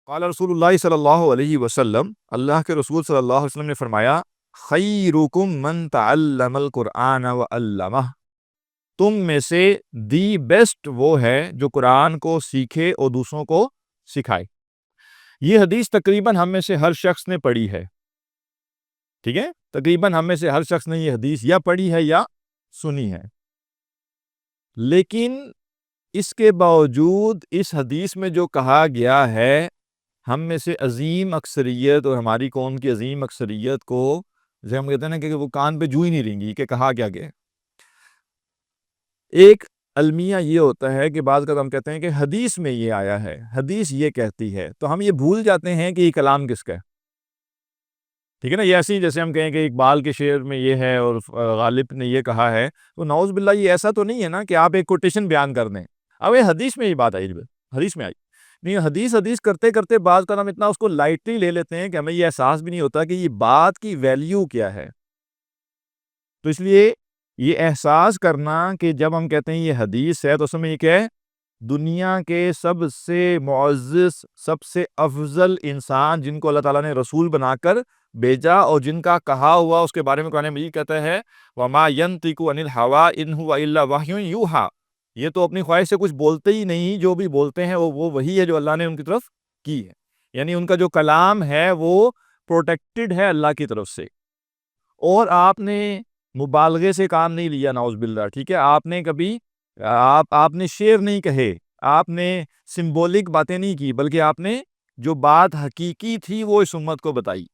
قال رسول اللہ صلی اللہ علیہ وسلم، اللہ کے رسول صلی اللہ علیہ وسلم نے فرمایا، خیرکم من تعلم القرآن وعلمہ، تم میں سے دی بیسٹ وہ ہے جو قرآن کو سیکھے اور دوسروں کو سکھائے۔ یہ حدیث تقریباً ہم میں سے ہر شخص نے پڑھی ہے، ٹھیک ہے، تقریباً ہم میں سے ہر شخص نے یہ حدیث یا پڑھی ہے یا سنی ہے، لیکن اس کے باوجود اس حدیث میں جو کہا گیا ہے، ہم میں سے عظیم اکثریت اور ہماری قوم کی عظیم اکثریت کو، جیسے ہم کہتے ہیں نا کہ وہ کان پہ جو ہی نہیں رہیں گی کہ کہا کیا گیا۔ ایک المیہ یہ ہوتا ہے کہ بعض کا ہم کہتے ہیں کہ حدیث میں یہ آیا ہے، حدیث یہ کہتی ہے، تو ہم یہ بھول جاتے ہیں کہ یہ کلام کس کا ہے، ٹھیک ہے نا۔ یہ ایسی جیسے ہم کہیں کہ اقبال کے شعر میں یہ ہے اور غالب نے یہ کہا ہے، تو نعوذ باللہ یہ ایسا تو نہیں ہے نا کہ آپ ایک کوٹیشن بیان کر دیں، اب یہ حدیث میں یہ بات آئی، حدیث میں آئی نہیں۔ حدیث کرتے کرتے بعض کا ہم اتنا اس کو لائٹلی لے لیتے ہیں کہ ہمیں یہ احساس بھی نہیں ہوتا کہ یہ بات کی ویلیو کیا ہے۔ تو اس لیے یہ احساس کرنا کہ جب ہم کہتے ہیں یہ حدیث ہے، تو اس میں یہ کہ دنیا کے سب سے معزز، سب سے افضل انسان جن کو اللہ تعالیٰ نے رسول بنا کر بھیجا اور جن کا کہا ہوا اس کے بارے میں قرآن مجید کہتا ہے، وَمَا يَنطِقُ عَنِ الْهَوَىٰ إِنْ هُوَ إِلَّا وَحْيٌ يُوحَىٰ، یہ تو اپنی خواہش سے کچھ بولتے ہی نہیں، جو بھی بولتے ہیں وہ وہی ہے جو اللہ نے ان کی طرف کی ہے، یعنی ان کا جو کلام ہے وہ پروٹیکٹڈ ہے اللہ کی طرف سے۔ اور آپ نے مبالغے سے کام نہیں لیا، نعوذ باللہ، ٹھیک ہے، آپ نے کبھی آپ نے شعر نہیں کہے، آپ نے سمبولک باتیں نہیں کی، بلکہ آپ نے جو بات حقیقی تھی وہ اس امت کو بتائی۔